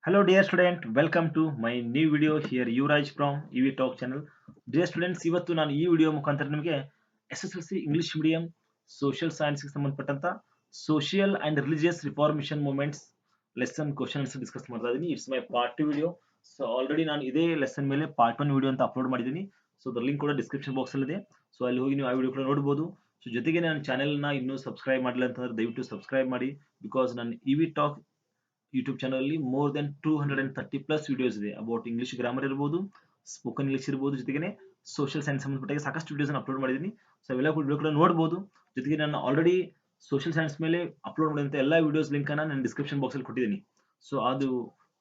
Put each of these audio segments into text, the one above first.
Hello dear student, welcome to my new video here Yuvraj from EV Talk channel. Dear students, ಇವತ್ತು ನಾನು ಈ video ಮುಖಾಂತರ ನಿಮಗೆ SSLC English medium social science ಗೆ ಸಂಬಂಧಪಟ್ಟಂತ social and religious reformation movements lesson questions discuss ಮಾಡ್ತಾ ಇದ್ದೀನಿ. It's my part 2 video. So already ನಾನು ಇದೇ ಲೆಸನ್ ಮೇಲೆ ಪಾರ್ಟ್ 1 ವಿಡಿಯೋ ಅಂತ ಅಪ್ಲೋಡ್ ಮಾಡಿದ್ದೀನಿ. ಸೊ ಅದರ ಲಿಂಕ್ ಕೂಡ ಡಿಸ್ಕ್ರಿಪ್ಷನ್ ಬಾಕ್ಸ್ ಅಲ್ಲಿ ಇದೆ. ಸೊ ಅಲ್ಲಿ ಹೋಗಿ ನೀವು ಆ ವಿಡಿಯೋ ಕೂಡ ನೋಡಬಹುದು. ಸೊ ಜೊತೆಗೆ ನನ್ನ ಚಾನೆಲ್ ನ ಇನ್ನೂ ಸಬ್ಸ್ಕ್ರೈಬ್ ಮಾಡಿಲ್ಲ ಅಂತಂದ್ರೆ ದಯವಿಟ್ಟು ಸಬ್ಸ್ಕ್ರೈಬ್ ಮಾಡಿ. ಬಿಕಾಸ್ ನಾನು EV Talk ಯೂಟ್ಯೂಬ್ ಚಾನಲ್ ಅಲ್ಲಿ ಮೋರ್ ದೆನ್ 230 ಪ್ಲಸ್ ವಿಡಿಯೋಸ್ ಇದೆ. ಅಬೌಟ್ ಇಂಗ್ಲಿಷ್ ಗ್ರಾಮರ್ ಇರಬಹುದು, ಸ್ಪೋಕನ್ ಇಂಗ್ಲಿಷ್ ಇರಬಹುದು, ಜೊತೆಗೆ ಸೋಷಿಯಲ್ ಸೈನ್ಸ್ ಸಂಬಂಧಪಟ್ಟ ಸಾಕಷ್ಟು ವಿಡಿಯೋಸ್ ಅಪ್ಲೋಡ್ ಮಾಡಿದ್ದೀನಿ. ಸೊ ಅವೆಲ್ಲ ವಿಡಿಯೋ ಕೂಡ ನೋಡಬಹುದು. ಜೊತೆಗೆ ನಾನು ಆಲ್ರೆಡಿ ಸೋಷಿಯಲ್ ಸೈನ್ಸ್ ಮೇಲೆ ಅಪ್ಲೋಡ್ ಮಾಡಿದಂತ ಎಲ್ಲ ವಿಡಿಯೋಸ್ ಲಿಂಕ್ ಅನ್ನ ನಾನು ಡಿಸ್ಕ್ರಿಪ್ಷನ್ ಬಾಕ್ಸ್ ಅಲ್ಲಿ ಕೊಟ್ಟಿದ್ದೀನಿ. ಸೊ ಅದು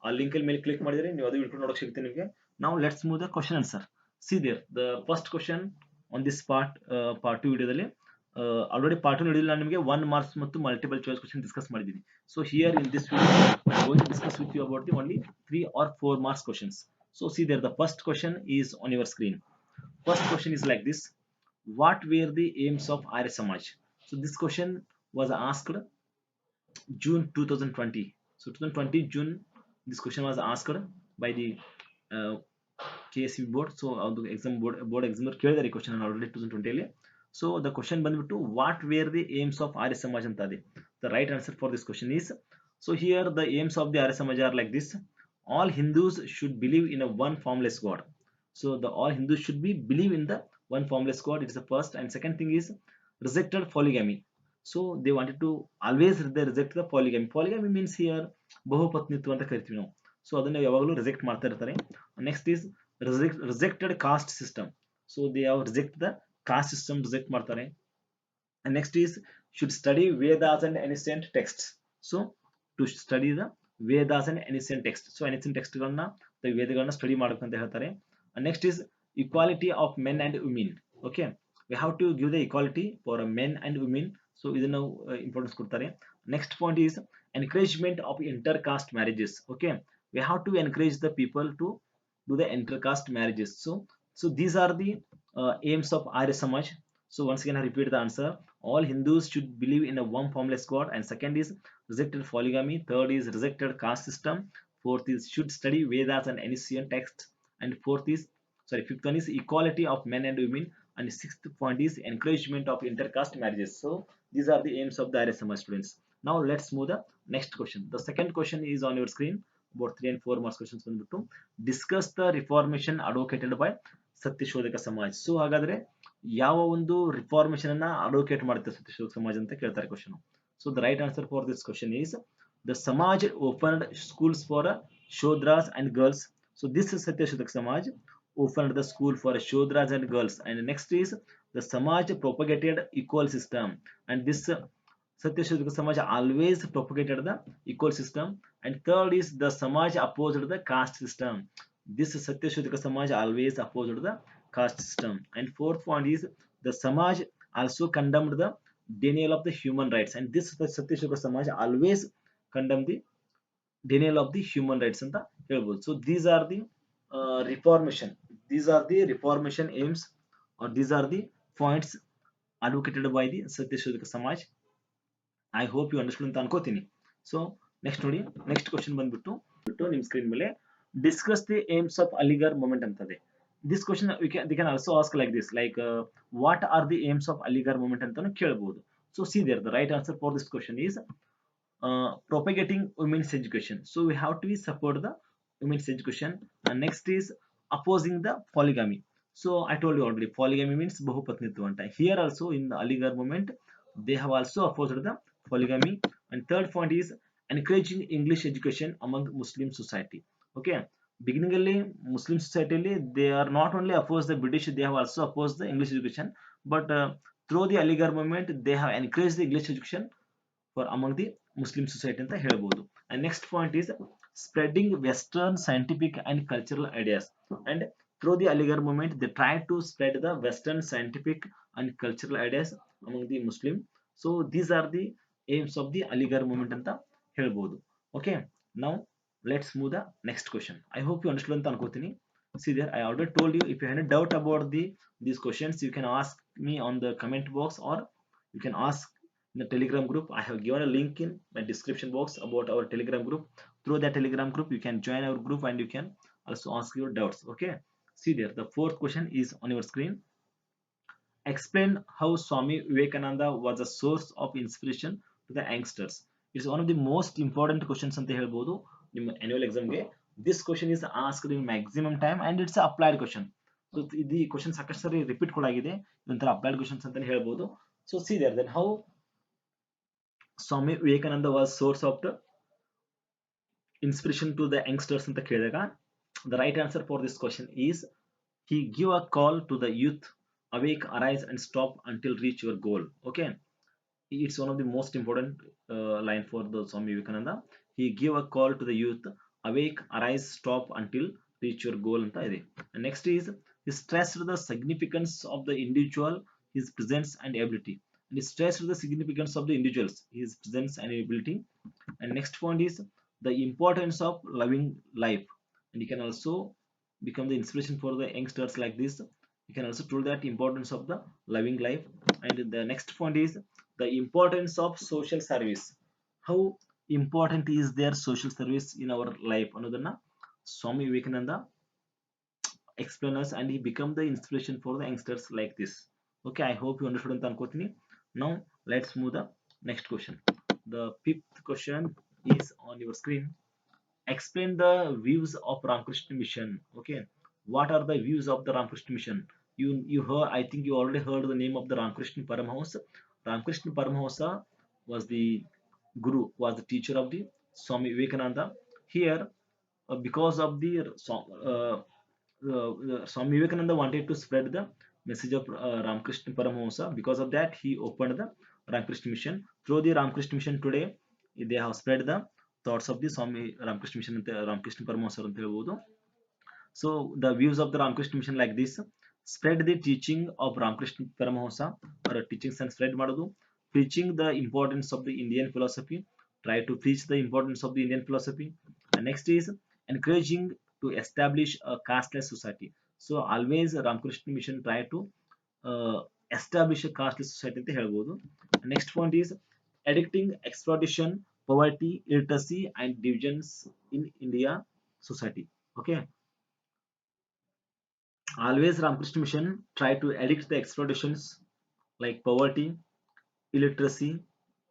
ಆ ಲಿಂಕ್ ಅಲ್ಲಿ ಮೇಲೆ ಕ್ಲಿಕ್ ಮಾಡಿದ್ರೆ ನೀವು ಅದು ವಿಡಿಯೋ ನೋಡಕ್ಕೆ ಸಿಗುತ್ತೆ ನಿಮಗೆ. ನಾವು let's move the question answer. See there the first question on this part 2 ವಿಡಿಯೋದಲ್ಲಿ ಆಲ್ರೆಡಿ ಪಾರ್ಟ್ 2 ವಿಡಿಯೋದಲ್ಲಿ ನಾನು ನಿಮಗೆ 1 ಮಾರ್ಕ್ಸ್ ಮತ್ತು ಮಲ್ಟಿಪಲ್ ಚಾಯ್ಸ್ ಕ್ವಶನ್ ಡಿಸ್ಕಸ್ ಮಾಡಿದ್ದೀನಿ. So here in this video, I'm going to discuss with you about the only 3 or 4 marks questions. So see there, the first question is on your screen. First question is like this: what were the aims of Arya Samaj? So this question was asked June 2020. So 2020 June, this question was asked by the uh, KSC board. So the exam board examiner ಕೇಳಿದ್ದಾರೆ question ಅನ್ನು already 2020 ಅಲ್ಲಿ. So the question ಬಂದ್ಬಿಟ್ಟು what were the aims of Arya Samaj ಅಂತ ಇದೆ. The right answer for this question is, so here the aims of the Arya Samaj are like this: all Hindus should believe in a one formless God. So the all Hindus should be believe in the one formless God. It is the first, and second thing is rejected polygamy. So they wanted to always they reject the polygamy. Polygamy means here ಬಹುಪತ್ನಿತ್ವ ಅಂತ ಕರಿತೀವಿ ನಾವು. So ಅದನ್ನ ಯಾವಾಗಲೂ reject ಮಾಡ್ತಾ ಇರ್ತಾರೆ. Next is rejected caste system. So they have reject the caste system reject ಮಾಡ್ತಾರೆ. And next is should study Vedas and ancient texts. So to study the Vedas and ancient texts. So ancient text ಗಳನ್ನ ವೇದಗಳನ್ನ study ಮಾಡಬೇಕು ಅಂತ ಹೇಳ್ತಾರೆ. And next is equality of men and women. Okay, we have to give the equality for men and women. So ಇದನ್ನ importance ಕೊಡ್ತಾರೆ. Next point is encouragement of intercaste marriages. Okay, we have to encourage the people to do the intercaste marriages. So these are the aims of Arya Samaj. So once again I repeat the answer: all Hindus should believe in a one formless God, and second is rejected polygamy, third is rejected caste system, fourth is should study Vedas and ancient texts, and fifth one is equality of men and women, and sixth point is encouragement of intercaste marriages. So these are the aims of the Arya Samaj students. Now let's move the next question. The second question is on your screen. About 3 and 4 marks questions ಬಂದ್ಬಿಟ್ಟು discuss the reformation advocated by Satyashodhak Samaj. So ಹಾಗಾದ್ರೆ ಯಾವ ಒಂದು reformation ಅನ್ನ advocate ಮಾಡುತ್ತೆ ಸತ್ಯಶೋಧಕ ಸಮಾಜ್ ಅಂತ ಕೇಳ್ತಾರೆ question. So the right answer for this question is the Samaj opened schools for Shudras and girls. So this Satyashodhak Samaj opened the school for Shodras and girls. And next is the Samaj propagated equal system. And this Satyashodhaka Samaj always propagated the equal system. And third is the Samaj opposed the caste system. This Satyashodhaka Samaj always opposed the caste system. And fourth point is the Samaj also condemned the denial of the human rights. And this Satyashodhaka Samaj always condemned the denial of the human rights ಅಂತ ಹೇಳ್ಬೋದು. So these are the reformation. These are the reformation aims, or these are the points advocated by the Satyashodhaka Samaj. I hope you understood ಅಂತ ಅನ್ಕೋತೀನಿ. So next ನೋಡಿ, next question ಬಂದ್ಬಿಟ್ಟು ನಿಮ್ಮ screen ಮೇಲೆ discuss the aims of Aligarh movement ಅಂತದೆ. This question they can also ask like this, like what are the aims of Aligarh movement ಅಂತಾನು ಕೇಳಬಹುದು. So see there, the right answer for this question is propagating women's education. So we have to support the women's education. And next is opposing the polygamy. So I told you already, polygamy means ಬಹುಪತ್ನಿತ್ವ ಅಂತ. Here also in the Aligarh movement they have also opposed the polygamy. And third point is encouraging English education among Muslim society. Okay, beginning ಅಲ್ಲಿ Muslim society ಅಲ್ಲಿ they are not only opposed the British, they have also opposed the English education, but through the Aligarh movement they have encouraged the English education for among the Muslim society ಅಂತ ಹೇಳ್ಬೋದು. And next point is spreading Western scientific and cultural ideas. And through the Aligarh movement they try to spread the Western scientific and cultural ideas among the Muslim. So these are the aims of the Aligarh movement ಅಂತ ಹೇಳ್ಬೋದು. Okay, now let's move the next question. I hope you understood ಅಂತ ಅನ್ಕೋತೀನಿ. See there, I already told you, if you have any doubt about these questions you can ask me on the comment box, or you can ask in the Telegram group. I have given a link in my description box about our Telegram group. Through that Telegram group, you can join our group and you can also ask your doubts. Okay. See there, the fourth question is on your screen. Explain how Swami Vivekananda was a source of inspiration to the youngsters. It's one of the most important questions ಅಂತ ಹೇಳ್ಬೋದು ನಿಮ್ಮ annual examಗೆ. This question is asked in maximum time and it's a applied question. So the question ಸಾಕಷ್ಟು ಸರಿ repeat ಕೂಡ ಆಗಿದೆ. ಇದೊಂಥರ applied questions ಅಂತಾನೆ ಹೇಳ್ಬೋದು. So see there, then how Swami Vivekananda was source of the inspiration to the youngsters ಅಂತ ಕೇಳಿದಾಗ the right answer for this question is he give a call to the youth, awake, arise and stop until reach your goal. Okay, it's one of the most important line for the Swami Vivekananda. He give a call to the youth, awake, arise, stop until reach your goal anta ide. And next is he stressed the significance of the individual, his presence and ability. And he stressed the significance of the individuals, his presence and ability. And next point is the importance of loving life. And you can also become the inspiration for the youngsters like this. You can also tell that importance of the loving life. And the next point is the importance of social service. How important is their social service in our life ಅನ್ನೋದನ್ನ Swami Vivekananda explain us, and he become the inspiration for the youngsters like this. Okay, I hope you understood ಅಂತ ಅನ್ಕೋತೀನಿ. Now let's move the next question. The fifth question is on your screen. Explain the views of Ramakrishna Mission. Okay, what are the views of the Ramakrishna Mission? You heard, I think you already heard the name of the Ramakrishna Paramahamsa. Ramakrishna Paramahamsa was the guru, was the teacher of the Swami Vivekananda. Here, because of the Swami Vivekananda wanted to spread the message of Ramakrishna Paramahamsa. Because of that, he opened the Ramakrishna Mission. Through the Ramakrishna Mission today, they have spread the thoughts of the Swami Ramakrishna Mission, Ramakrishna Paramahamsa ಅಂತ ಹೇಳ್ಬೋದು. So the views of the Ramakrishna Mission like this: spread the teaching of Ramakrishna Paramahamsa, or teachings and spread ಮಾಡೋದು, preaching the importance of the Indian philosophy, try to preach the importance of the Indian philosophy. And next is encouraging to establish a casteless society. So always Ramakrishna Mission try to establish a casteless society ಅಂತ ಹೇಳ್ಬೋದು. Next point is addicting exploitation, poverty, illiteracy and divisions in India society. Okay, always Ramakrishna Mission try to addict the exploitations like poverty, illiteracy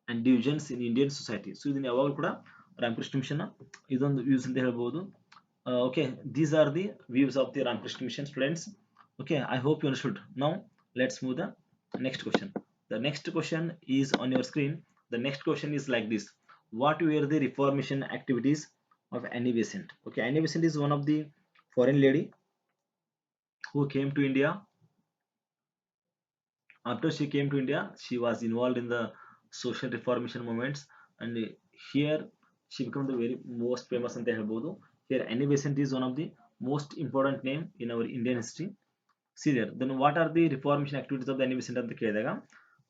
and divisions in Indian society. So ಇದನ್ನ ಯಾವಾಗಲೂ ಕೂಡ Ramakrishna Mission ಇದೊಂದು views ಅಂತ ಹೇಳ್ಬೋದು. Okay, these are the views of the Ramakrishna Mission, students. Okay, I hope you understood. Now let's move the next question. The next question is on your screen. The next question is like this: what were the Reformation activities of Annie Besant? Okay, Annie Besant is one of the foreign lady who came to India. After she came to India, she was involved in the social reformation movements, and here she became the very most famous ಅಂತ ಹೇಳ್ಬೋದು. Here Annie Besant is one of the most important name in our Indian history. See there, then what are the reformation activities of the Annie Besant ಅಂತ ಕೇಳಿದಾಗ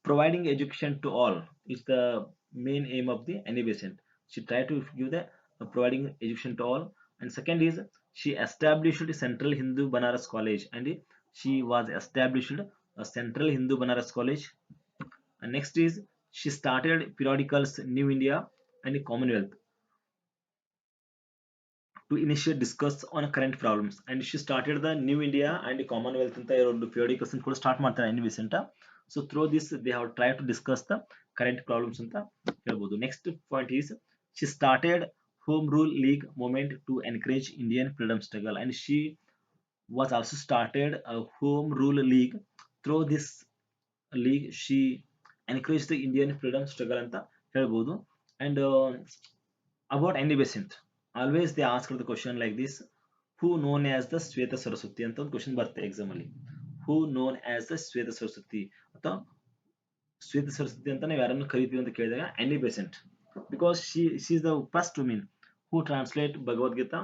providing education to all is the main aim of the Annie Besant. She tried to give the providing education to all. And second is she established Central Hindu Banaras College, and she was established a Central Hindu Banaras College. And next is she started periodicals New India and Commonwealth to initiate discuss on current problems. And she started the New India and Commonwealth ಅಂತ ಎರಡು periodicals ಕೂಡ start ಮಾಡ್ತಾರೆ Annie Besant. So through this they have tried to discuss the current problems ಅಂತ ಹೇಳ್ಬೋದು. Next point is she started Home Rule League movement to encourage Indian freedom struggle, and she was also started a Home Rule League. Through this league she encouraged the Indian freedom struggle ಅಂತ ಹೇಳ್ಬೋದು. And about Annie Besant, always they ask the question like this: who known as the Sweta Saraswati ಅಂತ ಒಂದು question ಬರುತ್ತೆ exam ಅಲ್ಲಿ. Who known as the Sweta Saraswati ಅಥವಾ ಶ್ವೇತ ಸರಸ್ವತಿ ಅಂತ ನಾವು ಯಾರನ್ನು ಕರಿತೀವಿ ಅಂತ ಕೇಳಿದಾಗ Annie Besant, because she is the first woman who translate Bhagavad Gita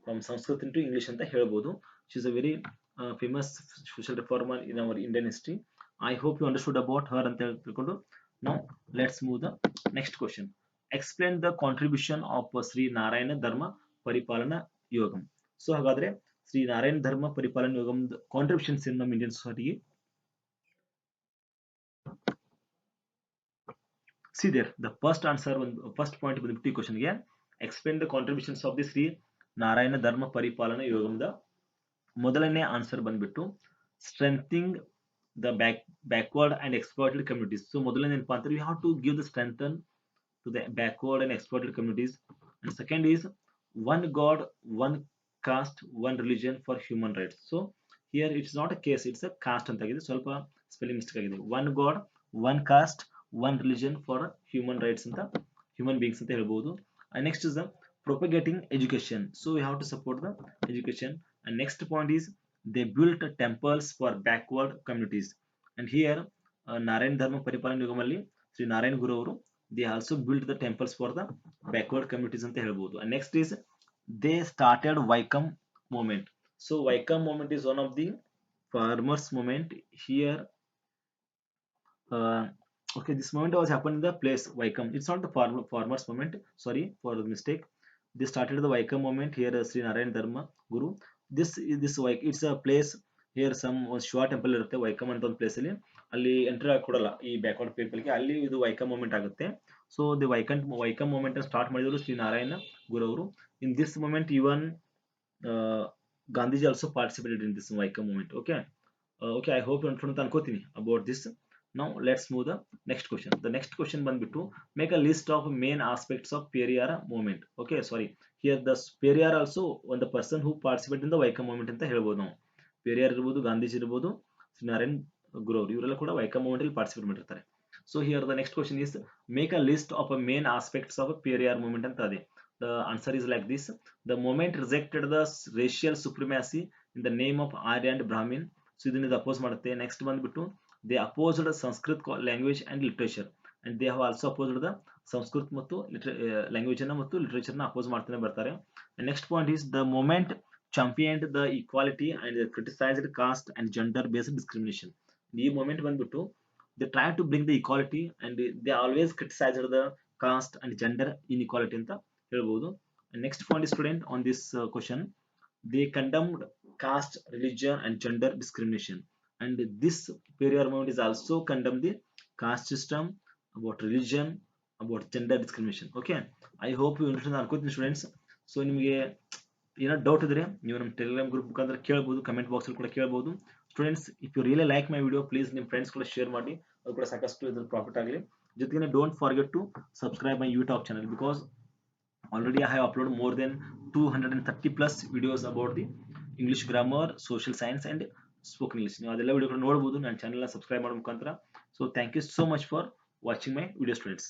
from Sanskrit into English ಅಂತ ಹೇಳ್ಬೋದು. She is a very famous social reformer in our Indian history. I hope you understood about her ಅಂತ ಹೇಳ್ಕೊಂಡು. Now let's move the next question. Explain the contribution of Sri Narayana Dharma Paripalana Yogam. So ಹಾಗಾದ್ರೆ ಶ್ರೀ ನಾರಾಯಣ ಧರ್ಮ ಪರಿಪಾಲನ ಯೋಗಂ contributions ಇನ್ ನಮ್ಮ Indian ಸೊಸೈಟಿಗೆ. See there, the first answer, first point ಬಂದ್ಬಿಟ್ಟು ಈ ಕ್ವಶನ್ಗೆ explain the contributions of the Shri Narayana Dharma Paripalana ಯೋಗದ ಮೊದಲನೇ ಆನ್ಸರ್ ಬಂದ್ಬಿಟ್ಟು strengthening the backward and exploited communities. So ಮೊದಲನೇ ಏನಪ್ಪಾ ಅಂದ್ರೆ you have to give the strengthen to the backward and exploited communities. And second is one God, one caste, one religion for human rights. So here it's not a case, it's a caste ಅಂತಾಗಿದೆ, ಸ್ವಲ್ಪ spelling mistake ಆಗಿದೆ. One god, one cost, one religion for human rights ಅಂತ, human beings ಅಂತ ಹೇಳ್ಬೋದು. And next is the propagating education. So we have to support the education. And next point is they built temples for backward communities. And here Narayana Dharma ಪರಿಪಾಲನಾ ಯುಗಮಲ್ಲಿ Shri Narayana Guru ಅವರು they also built the temples for the backward communities ಅಂತ ಹೇಳ್ಬೋದು. And next is they started Vaikam movement. So Vaikam movement is one of the farmers movement here. uh, okay, this movement was happened in the place Vaikam. It's not the farmers movement, sorry for the mistake. They started the Vaikam movement here, Sri Narayan Dharma Guru. This it's a place here, some Shiva temple ಇರುತ್ತೆ Viacom ಅಂತ ಒಂದು place ಅಲ್ಲಿ entry ಆಗಿ ಕೊಡಲ್ಲ ಈ backward ಪೀಪಲ್ಗೆ, ಅಲ್ಲಿ ಇದು ವೈಕಮ್ ಮೂಮೆಂಟ್ ಆಗುತ್ತೆ. So the Vaikom movement start ಮಾಡಿದ್ರು ಶ್ರೀ ನಾರಾಯಣ ಗುರು ಅವರು. In this movement even Gandhiji also participated in this Vaikom movement. Okay, okay, I hope you understand ಅಂತ ಅನ್ಕೋತೀನಿ about this. Now let's move the next question. The next question ಬಂದ್ಬಿಟ್ಟು make a list of main aspects of Periyar movement. Okay, sorry, here the Periyar also one the person who participated in the Vaikam movement ಅಂತ ಹೇಳ್ಬೋದು ನಾವು. ಪೆರಿಯಾರ್ ಇರ್ಬೋದು, ಗಾಂಧೀಜಿ ಇರ್ಬೋದು, ಶ್ರೀ ನಾರಾಯಣ್ ಗುರು ಅವರು, ಇವರೆಲ್ಲ ಕೂಡ Vaikom movement ಅಲ್ಲಿ ಪಾರ್ಟಿಸಿಪೇಟ್ ಮಾಡಿರ್ತಾರೆ. So here the next question is make a list of a main aspects of Periyar movement ಅಂತ ಇದೆ. The answer is like this: the movement rejected the racial supremacy in the name of Arya and Brahmin. So ಇದನ್ನ ಇದು oppose ಮಾಡುತ್ತೆ. Next ಬಂದ್ಬಿಟ್ಟು they opposed Sanskrit language and literature, and they have also opposed the Sanskrit ಮತ್ತು language ಅನ್ನ ಮತ್ತು literature ನ oppose ಮಾಡ್ತಾನೆ ಬರ್ತಾರೆ. Next point is the movement championed the equality and criticized caste and gender based discrimination. ಈ moment ಬಂದ್ಬಿಟ್ಟು they try to bring the equality and they always criticized the caste and gender inequality ಅಂತ ಹೇಳ್ಬೋದು. Next point student on this question, they condemned caste, religion and gender discrimination, and this Periyar movement is also condemned the caste system, about religion, about gender discrimination. Okay, I hope you understand ಅನ್ಕೋತೀನಿ students. So ನಿಮಗೆ ಏನೋ doubt ಇದ್ರೆ ನೀವು ನಮ್ಮ Telegram group ಮುಖಾಂತರ ಕೇಳಬಹುದು, comment box ಅಲ್ಲಿ ಕೂಡ ಕೇಳಬಹುದು. Students, if you really like my video, please ನಿಮ್ಮ ಫ್ರೆಂಡ್ಸ್ ಕೂಡ ಶೇರ್ ಮಾಡಿ, ಅದು ಕೂಡ ಸಾಕಷ್ಟು ಇದ್ರ ಪ್ರಾಫಿಟ್ ಆಗಲಿ. ಜೊತೆಗೆ don't forget to subscribe my YouTube channel, because already I have uploaded more than 230 plus videos about the English grammar, social science and spoken English. ನೀವು ಅದೆಲ್ಲ ವಿಡಿಯೋ ನೋಡಬಹುದು ನನ್ನ ಚಾನಲ್ ನ ಸಬ್ಸ್ಕ್ರೈಬ್ ಮಾಡೋ ಮುಖಾಂತರ. So thank you so much for watching my video students.